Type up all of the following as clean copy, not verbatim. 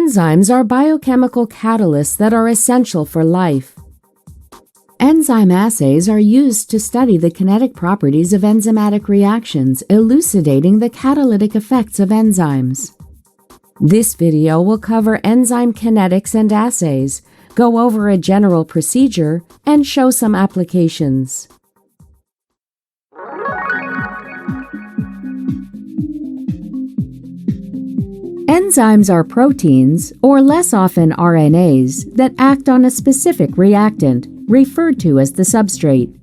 Enzymes are biochemical catalysts that are essential for life. Enzyme assays are used to study the kinetic properties of enzymatic reactions, elucidating the catalytic effects of enzymes. This video will cover enzyme kinetics and assays, go over a general procedure, and show some applications. Enzymes are proteins, or less often RNAs, that act on a specific reactant, referred to as the substrate.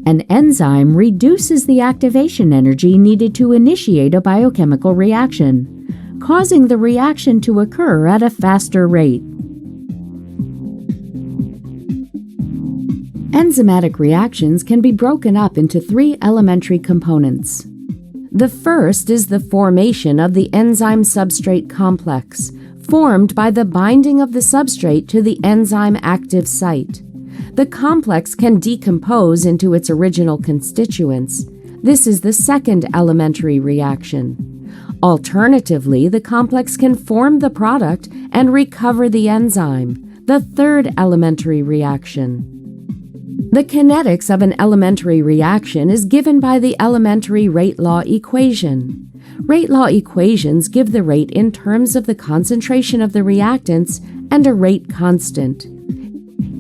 An enzyme reduces the activation energy needed to initiate a biochemical reaction, causing the reaction to occur at a faster rate. Enzymatic reactions can be broken up into three elementary components. The first is the formation of the enzyme-substrate complex, formed by the binding of the substrate to the enzyme active site. The complex can decompose into its original constituents. This is the second elementary reaction. Alternatively, the complex can form the product and recover the enzyme, the third elementary reaction. The kinetics of an elementary reaction is given by the elementary rate law equation. Rate law equations give the rate in terms of the concentration of the reactants and a rate constant.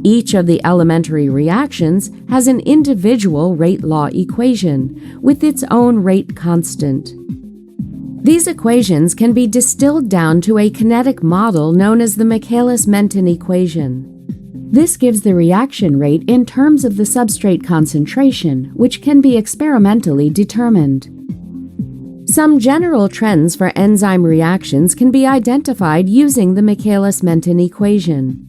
Each of the elementary reactions has an individual rate law equation with its own rate constant. These equations can be distilled down to a kinetic model known as the Michaelis-Menten equation. This gives the reaction rate in terms of the substrate concentration, which can be experimentally determined. Some general trends for enzyme reactions can be identified using the Michaelis-Menten equation.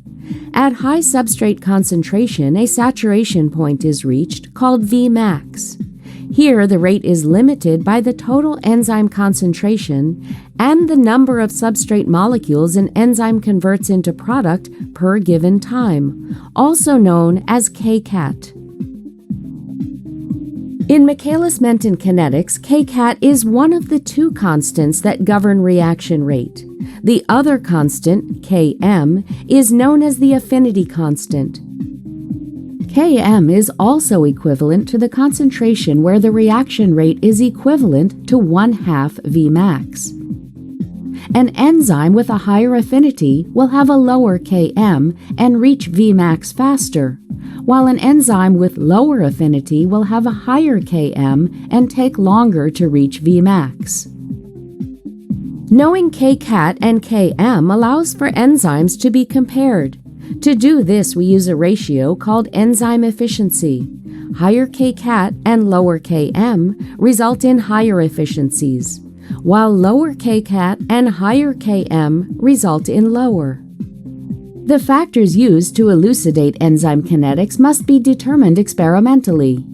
At high substrate concentration, a saturation point is reached called Vmax. Here, the rate is limited by the total enzyme concentration and the number of substrate molecules an enzyme converts into product per given time, also known as kcat. In Michaelis-Menten kinetics, kcat is one of the two constants that govern reaction rate. The other constant, Km, is known as the affinity constant. Km is also equivalent to the concentration where the reaction rate is equivalent to 1/2 Vmax. An enzyme with a higher affinity will have a lower Km and reach Vmax faster, while an enzyme with lower affinity will have a higher Km and take longer to reach Vmax. Knowing kcat and Km allows for enzymes to be compared. To do this, we use a ratio called enzyme efficiency. Higher kcat and lower Km result in higher efficiencies, while lower kcat and higher Km result in lower. The factors used to elucidate enzyme kinetics must be determined experimentally.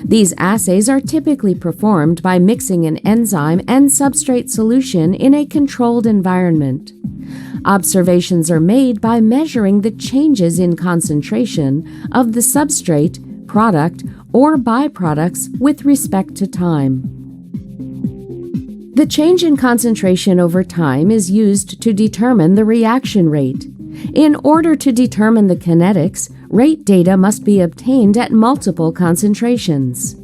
These assays are typically performed by mixing an enzyme and substrate solution in a controlled environment. Observations are made by measuring the changes in concentration of the substrate, product, or byproducts with respect to time. The change in concentration over time is used to determine the reaction rate. In order to determine the kinetics, rate data must be obtained at multiple concentrations.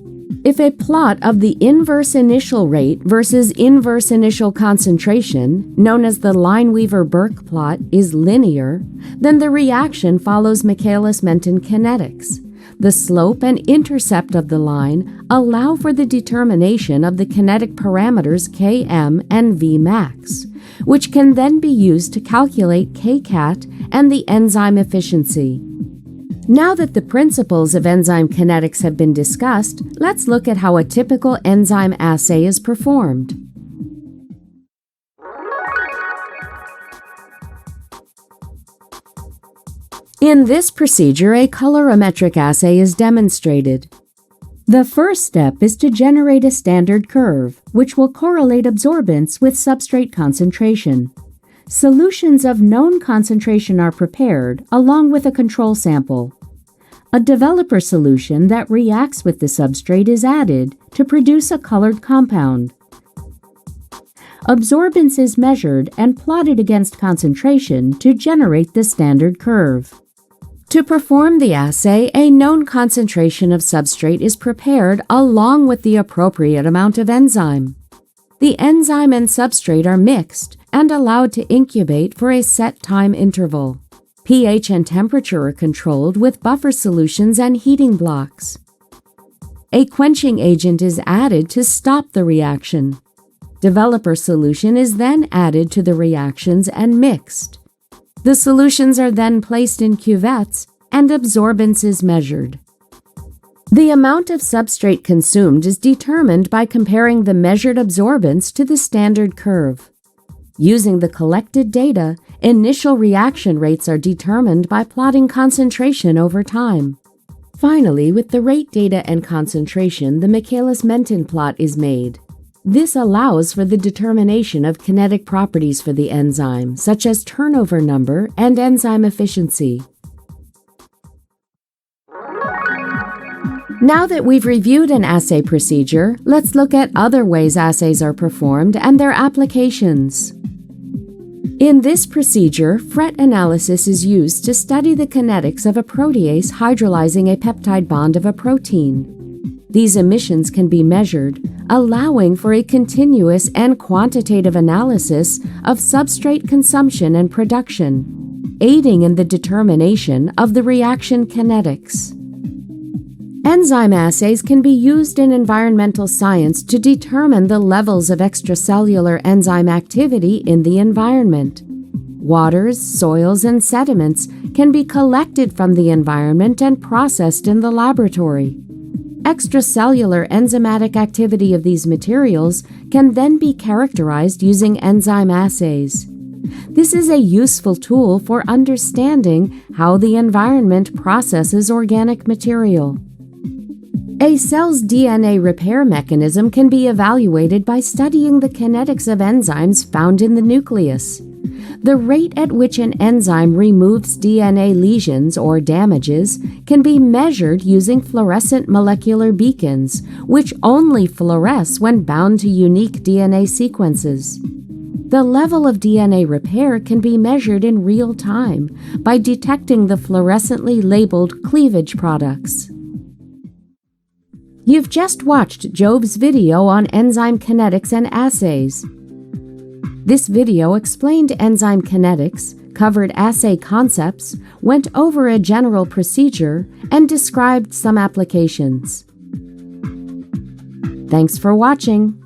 If a plot of the inverse initial rate versus inverse initial concentration, known as the Lineweaver-Burke plot, is linear, then the reaction follows Michaelis-Menten kinetics. The slope and intercept of the line allow for the determination of the kinetic parameters Km and Vmax, which can then be used to calculate kcat and the enzyme efficiency. Now that the principles of enzyme kinetics have been discussed, let's look at how a typical enzyme assay is performed. In this procedure, a colorimetric assay is demonstrated. The first step is to generate a standard curve, which will correlate absorbance with substrate concentration. Solutions of known concentration are prepared, along with a control sample. A developer solution that reacts with the substrate is added to produce a colored compound. Absorbance is measured and plotted against concentration to generate the standard curve. To perform the assay, a known concentration of substrate is prepared along with the appropriate amount of enzyme. The enzyme and substrate are mixed and allowed to incubate for a set time interval. pH and temperature are controlled with buffer solutions and heating blocks. A quenching agent is added to stop the reaction. Developer solution is then added to the reactions and mixed. The solutions are then placed in cuvettes and absorbance is measured. The amount of substrate consumed is determined by comparing the measured absorbance to the standard curve. Using the collected data, initial reaction rates are determined by plotting concentration over time. Finally, with the rate data and concentration, the Michaelis-Menten plot is made. This allows for the determination of kinetic properties for the enzyme, such as turnover number and enzyme efficiency. Now that we've reviewed an assay procedure, let's look at other ways assays are performed and their applications. In this procedure, FRET analysis is used to study the kinetics of a protease hydrolyzing a peptide bond of a protein. These emissions can be measured, allowing for a continuous and quantitative analysis of substrate consumption and production, aiding in the determination of the reaction kinetics. Enzyme assays can be used in environmental science to determine the levels of extracellular enzyme activity in the environment. Waters, soils, and sediments can be collected from the environment and processed in the laboratory. Extracellular enzymatic activity of these materials can then be characterized using enzyme assays. This is a useful tool for understanding how the environment processes organic material. A cell's DNA repair mechanism can be evaluated by studying the kinetics of enzymes found in the nucleus. The rate at which an enzyme removes DNA lesions or damages can be measured using fluorescent molecular beacons, which only fluoresce when bound to unique DNA sequences. The level of DNA repair can be measured in real time by detecting the fluorescently labeled cleavage products. You've just watched Job's video on enzyme kinetics and assays. This video explained enzyme kinetics, covered assay concepts, went over a general procedure, and described some applications. Thanks for watching.